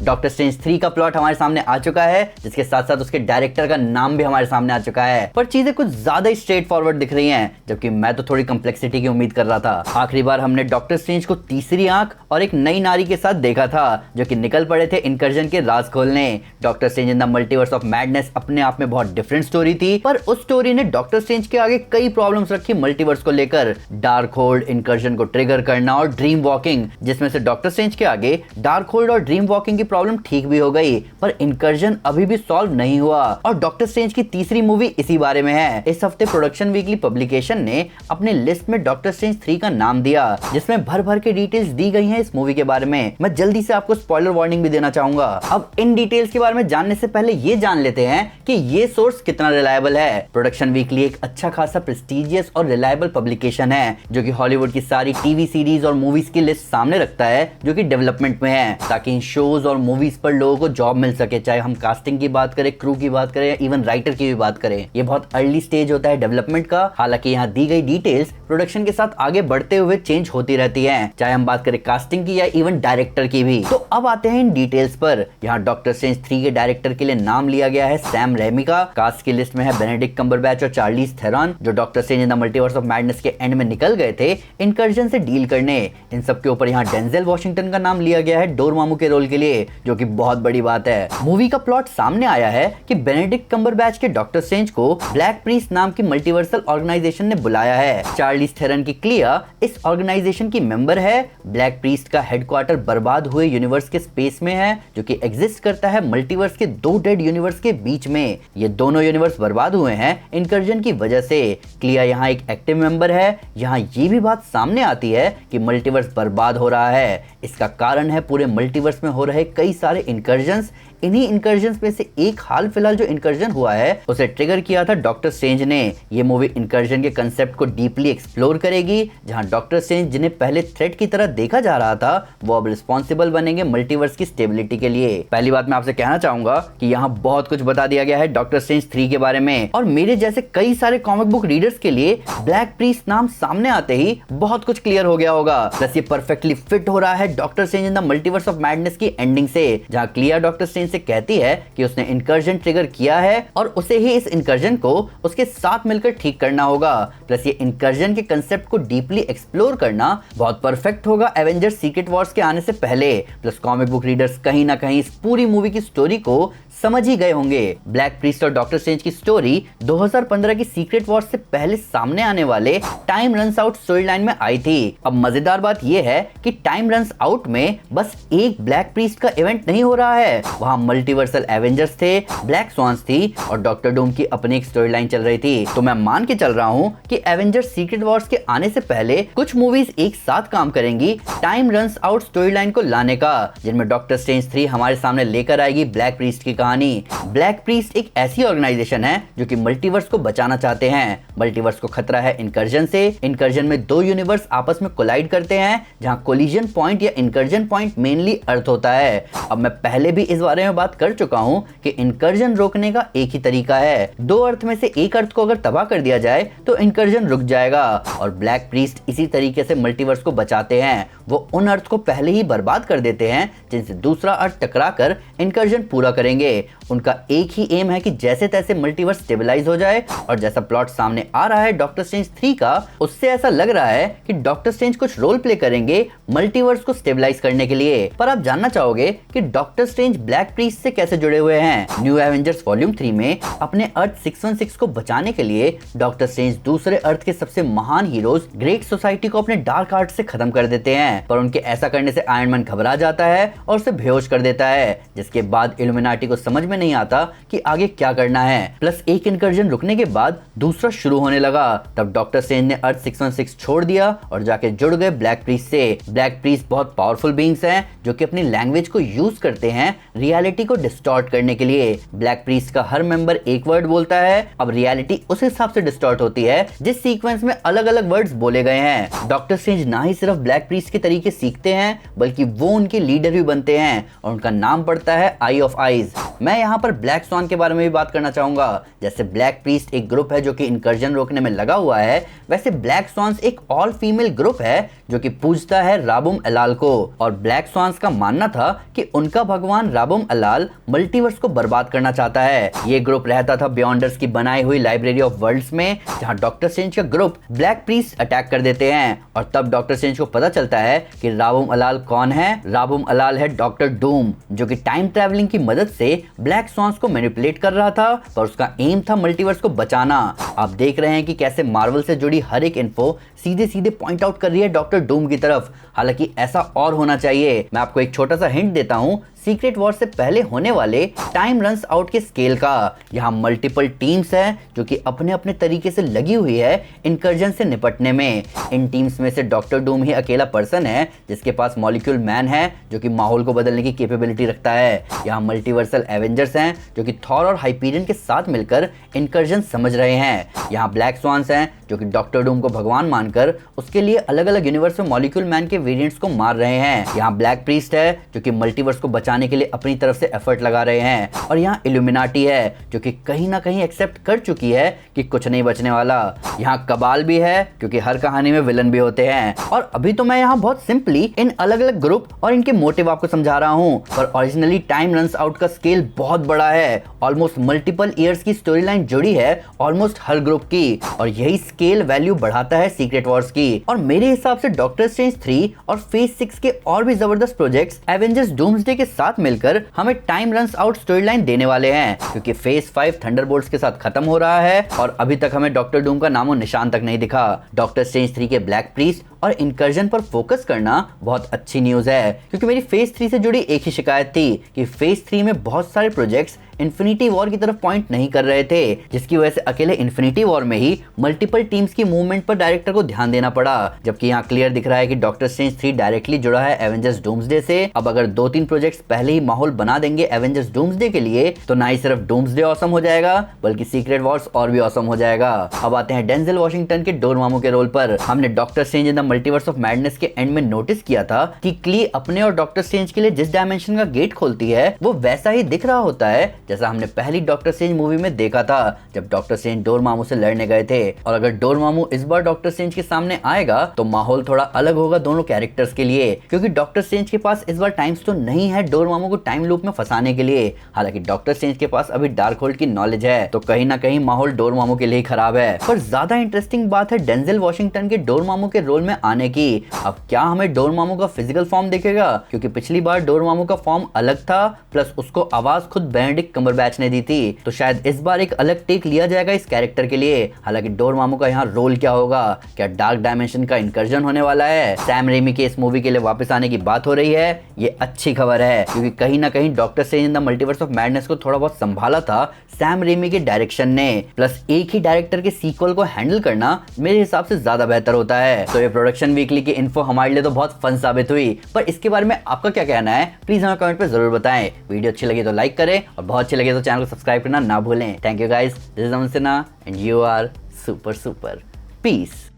Doctor strange 3 का plot हमारे सामने आ चुका है, जिसके साथ साथ उसके डायरेक्टर का नाम भी हमारे सामने आ चुका है। पर चीजें कुछ ज्यादा ही स्ट्रेट फॉरवर्ड दिख रही हैं, जबकि मैं तो थोड़ी कम्प्लेक्सिटी की उम्मीद कर रहा था। आखिरी बार हमने डॉक्टर स्ट्रेंज को तीसरी आंख और एक नई नारी के साथ देखा था, जो कि निकल पड़े थे इनकर्जन के राज खोलने। Doctor strange in the multiverse of madness अपने आप में बहुत डिफरेंट स्टोरी थी, पर उस स्टोरी ने डॉक्टर स्ट्रेंज के आगे कई प्रॉब्लम्स रखी मल्टीवर्स को लेकर। डार्क होल्ड, इनकर्जन को ट्रिगर करना और ड्रीम वॉकिंग, जिसमें से डॉक्टर स्ट्रेंज के आगे डार्क होल्ड और ड्रीम वॉकिंग की प्रॉब्लम ठीक भी हो गई, पर इनकर्जन अभी भी सॉल्व नहीं हुआ। और डॉक्टर स्ट्रेंज की तीसरी मूवी इसी बारे में है। इस हफ्ते प्रोडक्शन वीकली पब्लिकेशन ने अपने लिस्ट में डॉक्टर स्ट्रेंज 3 का नाम दिया, जिसमें भर भर के डिटेल्स दी गई हैं इस मूवी के बारे में। मैं जल्दी से आपको स्पॉइलर वार्निंग भी देना चाहूंगा। अब इन डिटेल्स के बारे में जानने से पहले ये जान लेते हैं कि ये सोर्स कितना रिलायबल है। प्रोडक्शन वीकली एक अच्छा खासा प्रेस्टिजियस और रिलायबल पब्लिकेशन है, जो कि हॉलीवुड की सारी टीवी सीरीज और मूवीज की लिस्ट सामने रखता है, जो कि डेवलपमेंट में है, ताकि इन शोज और मूवीज पर लोगों को जॉब मिल सके। चाहे हम कास्टिंग की बात करें, क्रू की बात करें, इवन राइटर की भी बात करें। ये बहुत अर्ली स्टेज होता है डेवलपमेंट का। हालांकि यहाँ दी गई डिटेल्स प्रोडक्शन के साथ आगे बढ़ते हुए चेंज होती रहती है, चाहे हम बात करें कास्टिंग की या इवन डायरेक्टर की भी। तो अब आते हैं इन डिटेल्स पर। यहाँ डॉक्टर स्ट्रेंज 3 के डायरेक्टर के लिए नाम लिया गया है सैम रेमी का। कास्ट की लिस्ट में है बेनेडिक्ट कम्बरबैच और चार्लीज थेरॉन, जो doctor strange in the multiverse of madness के एंड में निकल गए थे इनकर्जन से डील करने। इन सब के ऊपर यहाँ डेंजेल वॉशिंगटन का नाम लिया गया है डोरमामू के रोल के लिए, जो कि बहुत बड़ी बात है। मूवी का प्लॉट सामने आया है कि बेनेडिक्ट कम्बरबैच के डॉक्टर स्ट्रेंज को ब्लैक प्रीस्ट नाम की मल्टीवर्सल ऑर्गेनाइजेशन ने बुलाया है। चार्लीज थेरन की क्लिया इस ऑर्गेनाइजेशन की मेंबर है। ब्लैक प्रीस्ट का हेडक्वार्टर बर्बाद हुए यूनिवर्स के स्पेस में है, जो कि एग्जिस्ट करता है मल्टीवर्स के दो डेड यूनिवर्स के बीच में। ये दोनों यूनिवर्स बर्बाद हुए हैं इनकर्जन की वजह से। क्लिया यहाँ एक एक्टिव मेंबर है। यहाँ ये भी बात सामने आती है कि मल्टीवर्स बर्बाद हो रहा है। इसका कारण है पूरे मल्टीवर्स में हो रहे कई सारे इनकर्जन्स। इन्हीं इनकर्जन्स में से एक हाल फिलहाल जो इनकर्जन हुआ है, उसे ट्रिगर किया था डॉक्टर स्ट्रेंज ने। ये मूवी इनकर्जन के कंसेप्ट को डीपली एक्सप्लोर करेगी, जहां डॉक्टर स्ट्रेंज, जिन्हें पहले थ्रेट की तरह देखा जा रहा था, वो अब रिस्पॉन्सिबल बनेंगे मल्टीवर्स की स्टेबिलिटी के लिए। पहली बात मैं आपसे कहना चाहूंगा कि यहाँ बहुत कुछ बता दिया गया है डॉक्टर स्ट्रेंज 3 के बारे में, और मेरे जैसे कई सारे कॉमिक बुक रीडर्स के लिए ब्लैक प्रीस्ट नाम सामने आते ही बहुत कुछ क्लियर हो गया होगा। प्लस ये परफेक्टली फिट हो रहा है doctor strange in the multiverse of madness की एंडिंग से, जहां क्लियर डॉक्टर स्ट्रेंज से कहती है कि उसने इनकर्जन ट्रिगर किया है और उसे ही इस इनकर्जन को उसके साथ मिलकर ठीक करना होगा। प्लस ये इनकर्जन के कंसेप्ट को डीपली एक्सप्लोर करना बहुत परफेक्ट होगा एवेंजर्स सीक्रेट वॉर्स के आने से पहले। प्लस कॉमिक बुक रीडर्स कहीं ना कहीं इस पूरी मूवी की स्टोरी को समझ ही गए होंगे। ब्लैक प्रीस्ट और डॉक्टर स्ट्रेंज की स्टोरी 2015 की सीक्रेट वॉर्स से पहले सामने आने वाले time runs out story line में आई थी। अब मजेदार बात यह है कि टाइम रन्स आउट में बस एक ब्लैक प्रीस्ट का इवेंट नहीं हो रहा है, वहां मल्टीवर्सल एवेंजर्स थे, ब्लैक स्वान्स थी और डॉक्टर डूम की अपनी एक स्टोरी लाइन चल रही थी। तो मैं मान के चल रहा हूं कि एवेंजर्स सीक्रेट वॉर्स के आने से पहले कुछ मूवीज एक साथ काम करेंगी time runs out story line को लाने का, जिनमें डॉक्टर स्ट्रेंज 3 हमारे सामने लेकर आएगी ब्लैक प्रीस्ट की कहानी। ब्लैक प्रीस्ट एक ऐसी ऑर्गेनाइजेशन है जो कि मल्टीवर्स को बचाना चाहते हैं। मल्टीवर्स को खतरा है इनकर्जन से। इनकर्जन में दो यूनिवर्स आपस में कोलाइड करते हैं, जहां कोलिजन पॉइंट या इनकर्जन पॉइंट मेनली अर्थ होता है। अब मैं पहले भी इस बारे में बात कर चुका हूं कि इनकर्जन रोकने का एक ही तरीका है, दो अर्थ में से एक अर्थ को अगर तबाह कर दिया जाए तो इनकर्जन रुक जाएगा। और ब्लैक प्रीस्ट इसी तरीके से मल्टीवर्स को बचाते हैं। वो उन अर्थ को पहले ही बर्बाद कर देते हैं जिनसे दूसरा अर्थ टकराकर इनकर्जन पूरा करेंगे। उनका एक ही एम है कि जैसे तैसे मल्टीवर्स स्टेबलाइज हो जाए। और जैसा प्लॉट सामने आ रहा है डॉक्टर स्ट्रेंज 3 का, उससे ऐसा लग रहा है कि डॉक्टर स्ट्रेंज कुछ रोल प्ले करेंगे मल्टीवर्स को स्टेबलाइज करने के लिए। पर आप जानना चाहोगे कि डॉक्टर स्ट्रेंज ब्लैक प्रीस्ट से कैसे जुड़े हुए हैं। न्यू एवेंजर्स वॉल्यूम 3 में अपने अर्थ 616 को बचाने के लिए डॉक्टर स्ट्रेंज दूसरे अर्थ के सबसे महान हीरोज ग्रेट सोसाइटी को अपने डार्क आर्ट से खत्म कर देते हैं, पर उनके ऐसा करने से आयरन मैन घबरा जाता है और उसे बेहोश कर देता है, जिसके बाद इल्यूमिनाटी को समझ में नहीं आता कि आगे क्या करना है। प्लस एक इनकर्जन रुकने के बाद दूसरा शुरू होने लगा। तब डॉक्टर स्ट्रेंज ने अर्थ 616 छोड़ दिया और जाके जुड़ गए ब्लैक प्रीस्ट से। ब्लैक प्रीस्ट बहुत पावरफुल बीइंग्स हैं जो कि अपनी लैंग्वेज को यूज करते हैं रियलिटी को डिस्टॉर्ट करने के लिए। ब्लैक प्रीस्ट का हर मेंबर एक वर्ड बोलता है। अब रियलिटी उस हिसाब से डिस्टॉर्ट होती है जिस सीक्वेंस में अलग अलग वर्ड्स बोले गए हैं। डॉक्टर स्ट्रेंज ना ही सिर्फ ब्लैक प्रीस्ट के तरीके सीखते हैं, बल्कि वो उनके लीडर भी बनते हैं और उनका नाम पड़ता है आई ऑफ आइज। मैं यहाँ पर ब्लैक स्वान के बारे में भी बात करना चाहूंगा। जैसे ब्लैक प्रीस्ट एक ग्रुप है जो कि इनकर्जन रोकने में लगा हुआ है, वैसे ब्लैक स्वान्स एक ऑल फीमेल ग्रुप है जो कि पूजता है राबुम अलाल को। और ब्लैक स्वान्स का मानना था कि उनका भगवान राबुम अलाल मल्टीवर्स को बर्बाद करना चाहता है। ये ग्रुप रहता था बियॉन्डर्स की बनाई हुई लाइब्रेरी ऑफ वर्ल्ड्स में, जहां डॉक्टर स्ट्रेंज का ग्रुप ब्लैक प्रीस्ट अटैक कर देते हैं और तब डॉक्टर स्ट्रेंज को पता चलता है कि राबुम अलाल कौन है। राबुम अलाल है डॉक्टर डूम, जो कि टाइम ट्रैवलिंग की मदद से ब्लैक स्वान्स को मैनिपुलेट कर रहा था, पर उसका एम था मल्टीवर्स को बचाना। आप देख रहे हैं कि कैसे मार्वल से जुड़ी हर एक इन्फो सीधे सीधे पॉइंट आउट कर रही है डॉक्टर डूम की तरफ। हालांकि ऐसा और होना चाहिए। मैं आपको एक छोटा सा हिंट देता हूं सीक्रेट वॉर से पहले होने वाले टाइम रन्स आउट के स्केल का। यहाँ मल्टीपल टीम्स हैं जो कि अपने अपने तरीके से लगी हुई है इनकर्जन से निपटने में। इन टीम्स में से डॉक्टर डूम ही अकेला पर्सन है जिसके पास मॉलिक्यूल मैन है जो कि माहौल को बदलने की कैपेबिलिटी रखता है। यहाँ मल्टीवर्सल एवेंजर्स हैं जो कि थॉर और हाइपीरियन के साथ मिलकर इनकर्जन समझ रहे हैं। यहाँ ब्लैक स्वान्स हैं जो कि डॉक्टर डूम को भगवान मानकर उसके लिए अलग अलग यूनिवर्स में मॉलिक्यूल मैन के वेरिएंट्स को मार रहे हैं। यहाँ ब्लैक प्रीस्ट है जो कि मल्टीवर्स को बचाने के लिए अपनी तरफ से एफर्ट लगा रहे हैं। और यहाँ इल्यूमिनाटी है जो कि कहीं ना कहीं एक्सेप्ट कर चुकी है कि कुछ नहीं बचने वाला। यहाँ कबाल भी है क्योंकि हर कहानी में विलन भी होते हैं। और अभी तो मैं यहाँ बहुत सिंपली इन अलग अलग ग्रुप और इनके मोटिव आपको समझा रहा हूँ, पर ओरिजिनली टाइम रन्स आउट का स्केल बहुत बड़ा है। ऑलमोस्ट मल्टीपल ईयर्स की स्टोरी लाइन जुड़ी है ऑलमोस्ट हर ग्रुप की, और यही स्केल वैल्यू बढ़ाता है सीक्रेट वॉर्स की। और मेरे हिसाब से डॉक्टर स्ट्रेंज 3 और फेज 6 के और भी जबरदस्त प्रोजेक्ट्स एवेंजर्स डूम्सडे के साथ मिलकर हमें time runs out story line देने वाले हैं, क्योंकि फेज 5 थंडरबोल्ट्स के साथ खत्म हो रहा है और अभी तक हमें डॉक्टर डूम का नामो निशान तक नहीं दिखा। डॉक्टर स्ट्रेंज 3 के ब्लैक प्रीस्ट और इनकर्जन पर फोकस करना बहुत अच्छी न्यूज है, क्योंकि मेरी फेज 3 से जुड़ी एक ही शिकायत थी कि फेज 3 में बहुत सारे प्रोजेक्ट्स इन्फिनिटी वॉर की तरफ पॉइंट नहीं कर रहे थे, जिसकी वजह से अकेले इन्फिनिटी वॉर में ही मल्टीपल टीम्स की मूवमेंट पर डायरेक्टर को ध्यान देना पड़ा। जबकि यहाँ क्लियर दिख रहा है कि डॉक्टर स्ट्रेंज 3 डायरेक्टली जुड़ा है एवेंजर्स डूम्सडे से। अब अगर 2-3 प्रोजेक्ट्स पहले ही माहौल बना देंगे एवेंजर्स डूम्सडे के लिए, तो ना ही सिर्फ डूम्सडे ऑसम हो जाएगा बल्कि सीक्रेट वॉर्स और भी ऑसम हो जाएगा। अब आते हैं डेंजल वॉशिंगटन के डोरमामू के रोल पर। हमने doctor strange in the multiverse of madness के एंड में नोटिस किया था कि क्ली अपने और डॉक्टर स्ट्रेंज के लिए जिस डायमेंशन का गेट खोलती है वो वैसा ही दिख रहा होता है जैसा हमने पहली डॉक्टर स्ट्रेंज मूवी में देखा था जब डॉक्टर स्ट्रेंज डोरमामू से लड़ने गए थे। और अगर डोरमामू इस बार डॉक्टर स्ट्रेंज के सामने आएगा तो माहौल थोड़ा अलग होगा दोनों कैरेक्टर्स के लिए, क्योंकि डॉक्टर स्ट्रेंज के पास इस बार टाइम स्टोन नहीं है डोरमामू को टाइम लूप में फंसाने के लिए। हालांकि डॉक्टर स्ट्रेंज के पास अभी डार्क होल्ड की नॉलेज है, तो कहीं ना कहीं माहौल डोरमामू के लिए खराब है। पर ज्यादा इंटरेस्टिंग बात है डेंजल वॉशिंगटन के डोरमामू के रोल में आने की। अब क्या हमें डोरमामू का फिजिकल फॉर्म दिखेगा, क्योंकि पिछली बार डोरमामू का फॉर्म अलग था, प्लस उसको आवाज खुद बेनेडिक्ट कम्बरबैच ने दी थी, तो शायद इस बार एक अलग टेक लिया जाएगा इस कैरेक्टर के लिए। हालांकि डोरमामू का यहाँ रोल क्या होगा, क्या डार्क डायमेंशन का इनकर्जन होने वाला है, सैम रेमी के इस मूवी के लिए वापस आने की बात हो रही है, ये अच्छी खबर है, क्योंकि कहीं ना कहीं doctor strange in the multiverse of madness को थोड़ा बहुत संभाला था सैम रेमी के डायरेक्शन ने। प्लस एक ही डायरेक्टर के सीक्वल को हैंडल करना मेरे हिसाब से ज्यादा बेहतर होता है। तो ये प्रोडक्शन वीकली की इन्फो हमारे लिए तो बहुत फन साबित हुई, पर इसके बारे में आपका क्या कहना है प्लीज हमें कमेंट पे जरूर बताएं। वीडियो अच्छी लगी तो लाइक करें और बहुत अच्छी लगी तो चैनल को सब्सक्राइब करना ना भूलें। Thank you guys, this is Aman Sinha and you are super super. Piece.